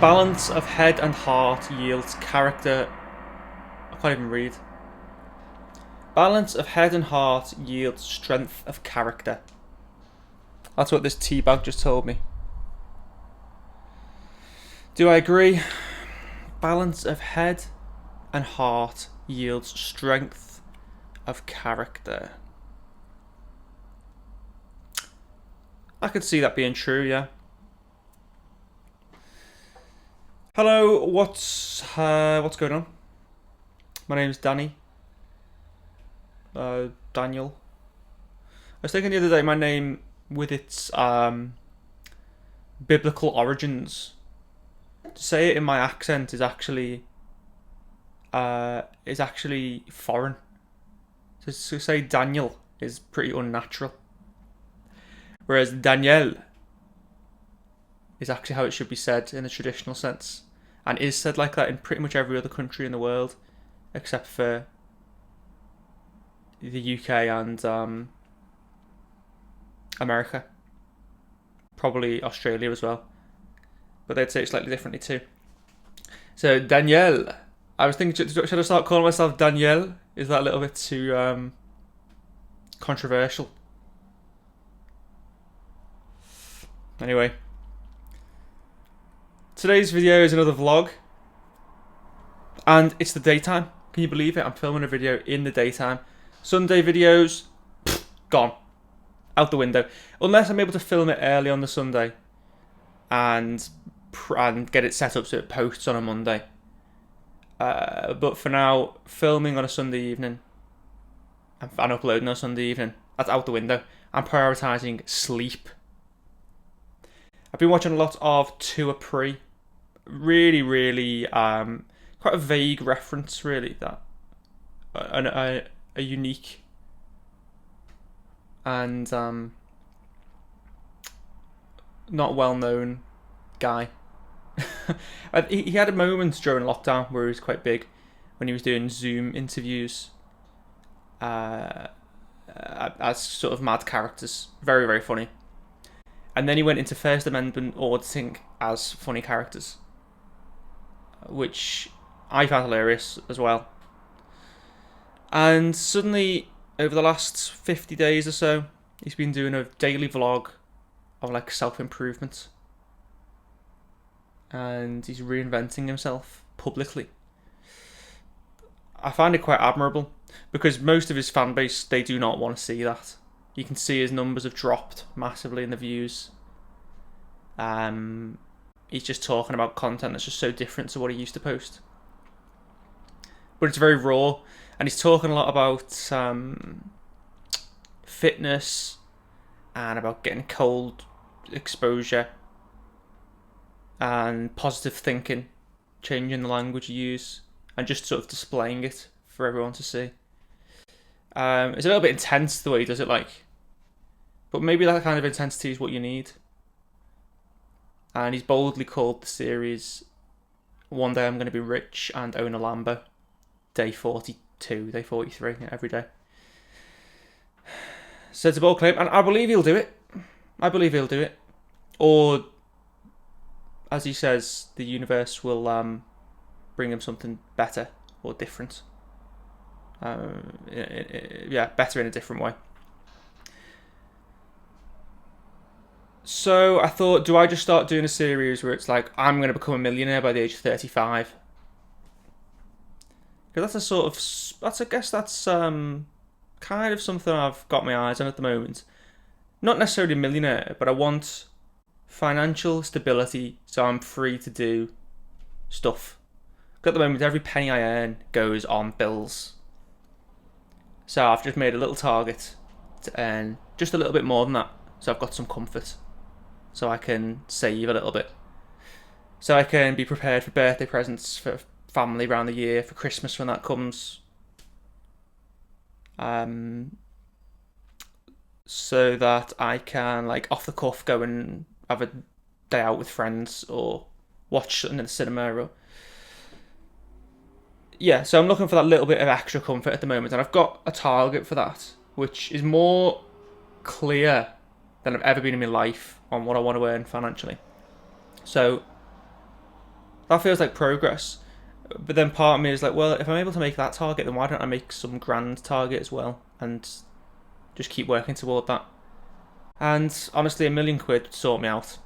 Balance of head and heart yields character. I can't even read. Balance of head and heart yields strength of character. That's what this tea bag just told me. Do I agree? Balance of head and heart yields strength of character. I could see that being true, yeah. Hello, what's going on? My name's Danny. Daniel. I was thinking the other day, my name with its biblical origins, to say it in my accent is actually foreign. To say Daniel is pretty unnatural. Whereas Daniel is actually how it should be said in a traditional sense, and is said like that in pretty much every other country in the world, except for the UK and America. Probably Australia as well. But they'd say it slightly differently too. So, Daniel. I was thinking, should I start calling myself Daniel? Is that a little bit too controversial? Anyway. Today's video is another vlog. And it's the daytime. Can you believe it? I'm filming a video in the daytime. Sunday videos, gone. Out the window. Unless I'm able to film it early on the Sunday and get it set up so it posts on a Monday. But for now, filming on a Sunday evening and uploading on a Sunday evening, that's out the window. I'm prioritising sleep. I've been watching a lot of Tour Pre. Really, quite a vague reference, really, that. A unique and not well known guy. He had a moment during lockdown where he was quite big when he was doing Zoom interviews as sort of mad characters. Very funny. And then he went into First Amendment auditing as funny characters, which I found hilarious as well. And suddenly, over the last 50 days or so, he's been doing a daily vlog of like self-improvement. And he's reinventing himself publicly. I find it quite admirable because most of his fan base, they do not want to see that. You can see his numbers have dropped massively in the views. He's just talking about content that's just so different to what he used to post. But it's very raw. And he's talking a lot about fitness and about getting cold exposure and positive thinking, changing the language you use, and just sort of displaying it for everyone to see. It's a little bit intense the way he does it, but maybe that kind of intensity is what you need. And he's boldly called the series "One Day I'm Going to Be Rich and Own a Lambo." Day 42, day 43, every day. So it's a bold claim, and I believe he'll do it. Or, as he says, the universe will bring him something better or different. Better in a different way. So I thought, do I just start doing a series where it's like, I'm going to become a millionaire by the age of 35? Because I guess that's kind of something I've got my eyes on at the moment. Not necessarily a millionaire, but I want financial stability so I'm free to do stuff. Because at the moment, every penny I earn goes on bills. So I've just made a little target to earn just a little bit more than that. So I've got some comfort. So I can save a little bit. So I can be prepared for birthday presents for family around the year, for Christmas when that comes. So that I can, off the cuff, go and have a day out with friends or watch something in the cinema. So I'm looking for that little bit of extra comfort at the moment, and I've got a target for that, which is more clear than I've ever been in my life on what I want to earn financially. So That feels like progress. But then part of me is like, well, if I'm able to make that target, then why don't I make some grand target as well and just keep working toward that? And honestly, £1,000,000 would sort me out.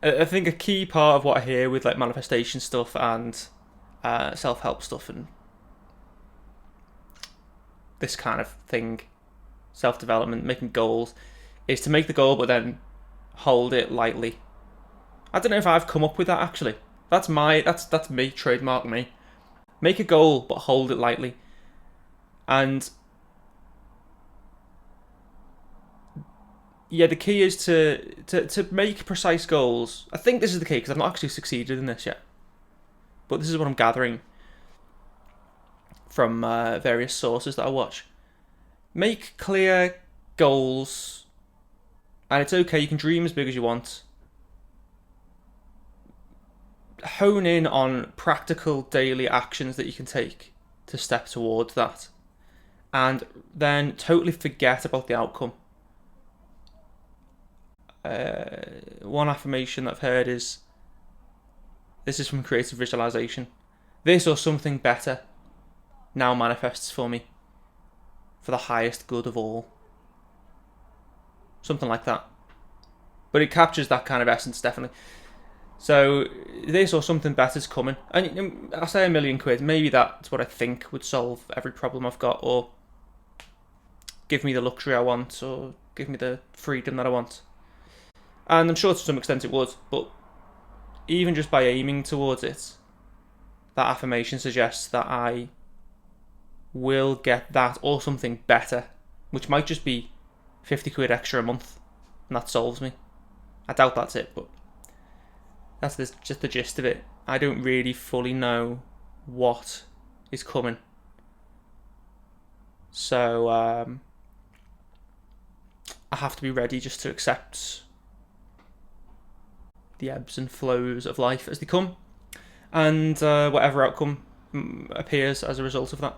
I think a key part of what I hear with like manifestation stuff and self-help stuff and this kind of thing, self-development, making goals, is to make the goal but then hold it lightly. I don't know if I've come up with that actually. That's me, trademark me. Make a goal but hold it lightly. And yeah, the key is to make precise goals. I think this is the key because I've not actually succeeded in this yet. But this is what I'm gathering from various sources that I watch. Make clear goals, and it's okay, you can dream as big as you want. Hone in on practical daily actions that you can take to step towards that. And then totally forget about the outcome. One affirmation that I've heard is, this is from Creative Visualization, this or something better now manifests for me for the highest good of all. Something like that. But it captures that kind of essence, definitely. So this or something better's coming. And I say £1,000,000, maybe that's what I think would solve every problem I've got, or give me the luxury I want, or give me the freedom that I want. And I'm sure to some extent it would, but even just by aiming towards it, that affirmation suggests that I will get that or something better, which might just be £50 extra a month, and that solves me. I doubt that's it, but that's just the gist of it. I don't really fully know what is coming. So I have to be ready just to accept the ebbs and flows of life as they come, and whatever outcome appears as a result of that.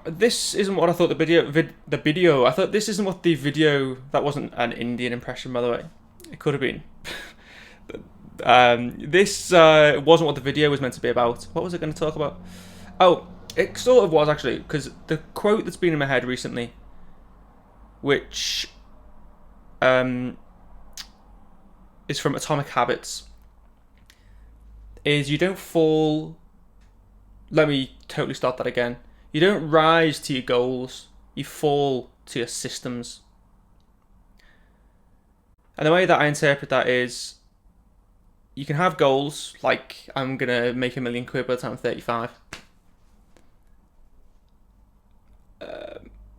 This isn't what I thought the video. I thought this isn't what the video. That wasn't an Indian impression, by the way. It could have been. This wasn't what the video was meant to be about. What was it going to talk about? Oh, it sort of was actually, because the quote that's been in my head recently, which is from Atomic Habits, is you don't fall. Let me totally start that again. You don't rise to your goals, you fall to your systems. And the way that I interpret that is, you can have goals, like I'm going to make £1,000,000 by the time I'm 35.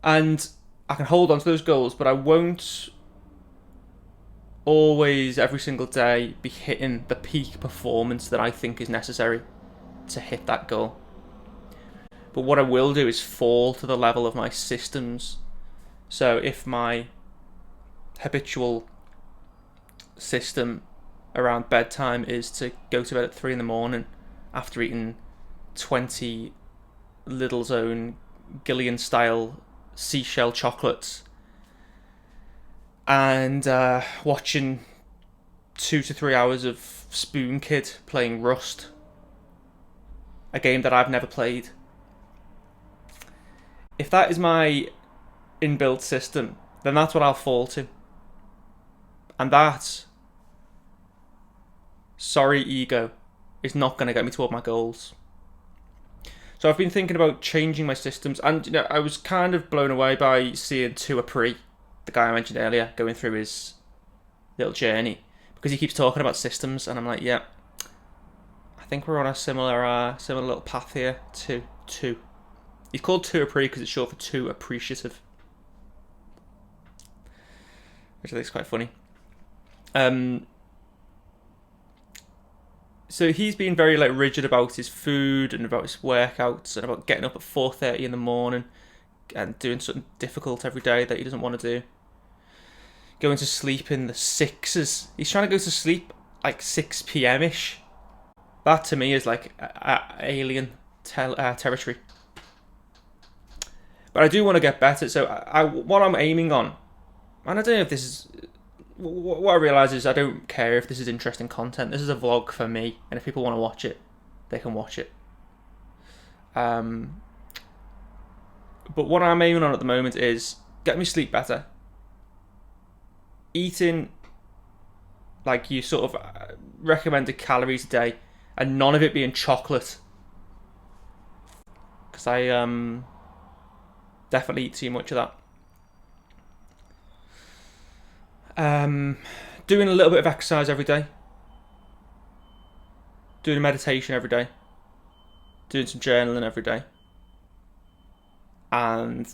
And I can hold on to those goals, but I won't always, every single day, be hitting the peak performance that I think is necessary to hit that goal. But what I will do is fall to the level of my systems. So if my habitual system around bedtime is to go to bed at 3 a.m. after eating 20 Little Zone Gillian style seashell chocolates and watching 2 to 3 hours of Spoon Kid playing Rust, a game that I've never played. If that is my inbuilt system, then that's what I'll fall to. And that, sorry ego, is not going to get me toward my goals. So I've been thinking about changing my systems, and I was kind of blown away by seeing Tua Pre, the guy I mentioned earlier, going through his little journey, because he keeps talking about systems, and I'm like, yeah, I think we're on a similar little path here to two. He's called Tua Pre because it's short for too appreciative, which I think is quite funny. So he's been very rigid about his food and about his workouts and about getting up at 4:30 in the morning and doing something difficult every day that he doesn't want to do. Going to sleep in the 6s. He's trying to go to sleep like 6 p.m.-ish. That to me is like alien territory. But I do want to get better. So what I'm aiming on, and I don't know if this is what I realise is I don't care if this is interesting content. This is a vlog for me, and if people want to watch it, they can watch it. But what I'm aiming on at the moment is get me sleep better. Eating like you sort of recommended calories a day, and none of it being chocolate. Because I definitely eat too much of that. Doing a little bit of exercise every day. Doing meditation every day. Doing some journaling every day. And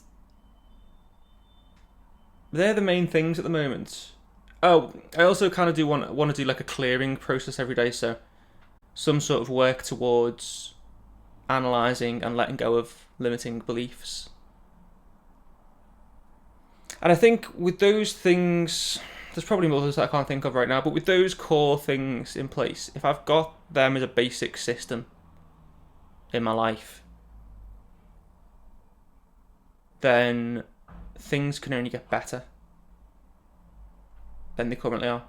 they're the main things at the moment. Oh, I also kind of do want to do like a clearing process every day, so some sort of work towards analysing and letting go of limiting beliefs. And I think with those things, there's probably others that I can't think of right now, but with those core things in place, if I've got them as a basic system in my life, then things can only get better than they currently are.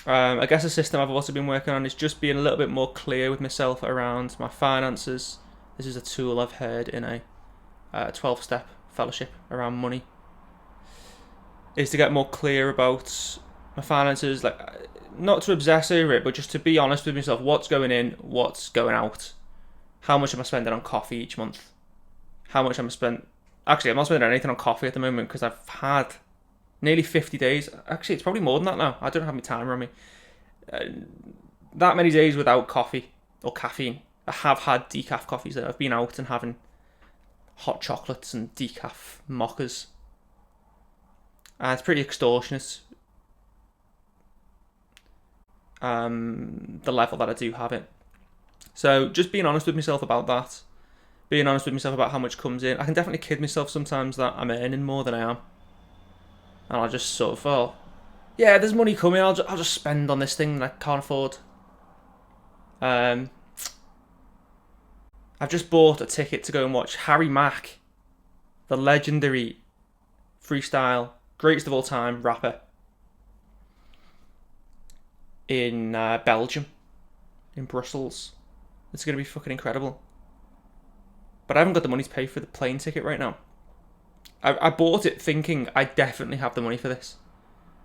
I guess a system I've also been working on is just being a little bit more clear with myself around my finances. This is a tool I've heard in a 12-step fellowship around money, is to get more clear about my finances, like not to obsess over it, but just to be honest with myself. What's going in, what's going out, how much am I spending on coffee each month, how much am I spending. Actually, I'm not spending anything on coffee at the moment because I've had nearly 50 days. Actually, it's probably more than that now. I don't have my timer on me. That many days without coffee or caffeine. I have had decaf coffees though. I've been out and having hot chocolates and decaf mochas. It's pretty extortionate. The level that I do have it. So just being honest with myself about that. Being honest with myself about how much comes in. I can definitely kid myself sometimes that I'm earning more than I am. And I'll just sort of, oh, yeah, there's money coming. I'll just spend on this thing that I can't afford. I've just bought a ticket to go and watch Harry Mack, the legendary freestyle, greatest of all time rapper, in Belgium, in Brussels. It's going to be fucking incredible. But I haven't got the money to pay for the plane ticket right now. I bought it thinking I definitely have the money for this.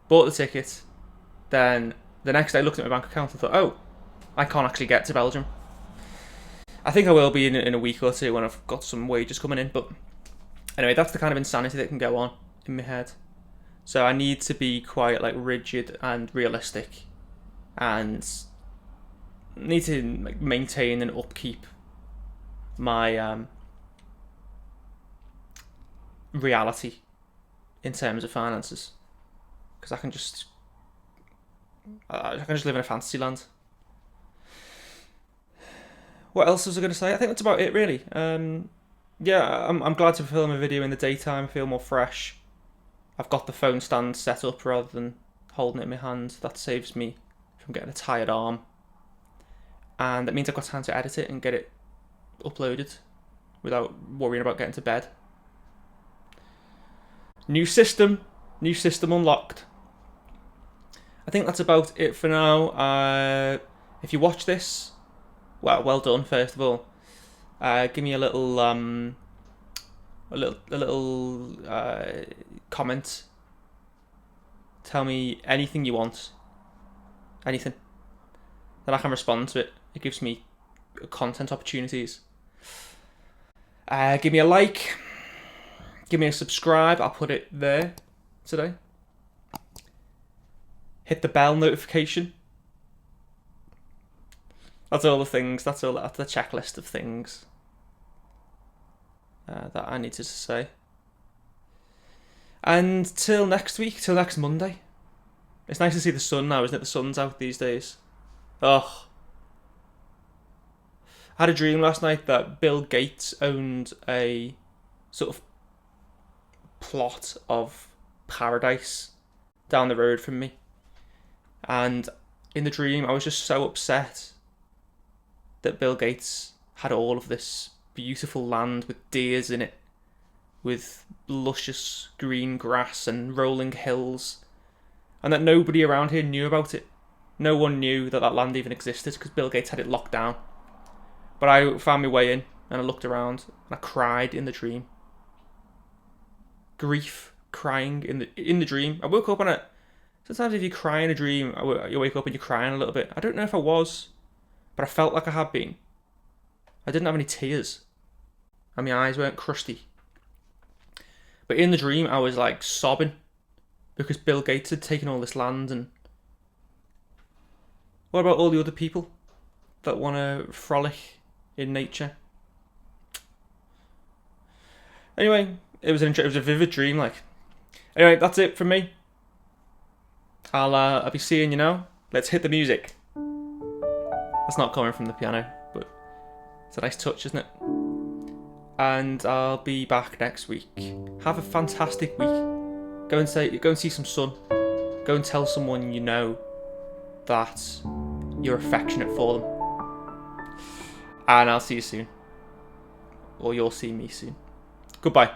Bought the ticket. Then the next day I looked at my bank account and thought, oh, I can't actually get to Belgium. I think I will be in a week or two when I've got some wages coming in. But anyway, that's the kind of insanity that can go on in my head. So I need to be quite like rigid and realistic, and need to maintain and upkeep my reality in terms of finances, because I can just live in a fantasy land. What else was I going to say? I think that's about it, really. Yeah, I'm glad to film a video in the daytime. I feel more fresh. I've got the phone stand set up rather than holding it in my hand. That saves me from getting a tired arm, and that means I've got time to edit it and get it uploaded without worrying about getting to bed. New system unlocked. I think that's about it for now. If you watch this, well done. First of all, give me a little comment. Tell me anything you want, anything, then I can respond to it. It gives me content opportunities. Give me a like. Give me a subscribe. I'll put it there today. Hit the bell notification. That's all the things. That's the checklist of things that I needed to say. And till next week, till next Monday. It's nice to see the sun now, isn't it? The sun's out these days. Oh. I had a dream last night that Bill Gates owned a sort of plot of paradise down the road from me. And in the dream, I was just so upset that Bill Gates had all of this beautiful land with deers in it with luscious green grass and rolling hills, and that nobody around here knew about it. No one knew that that land even existed because Bill Gates had it locked down. But I found my way in and I looked around and I cried in the dream. Grief, crying in the dream. I woke up and sometimes if you cry in a dream, you wake up and you're crying a little bit. I don't know if I was, but I felt like I had been. I didn't have any tears and my eyes weren't crusty. But in the dream, I was like sobbing because Bill Gates had taken all this land. And what about all the other people that want to frolic in nature? Anyway, it was a vivid dream. Like, anyway, that's it from me. I'll be seeing you now. Let's hit the music. That's not coming from the piano, but it's a nice touch, isn't it? And I'll be back next week. Have a fantastic week. Go and see some sun. Go and tell someone you know that you're affectionate for them. And I'll see you soon. Or you'll see me soon. Goodbye.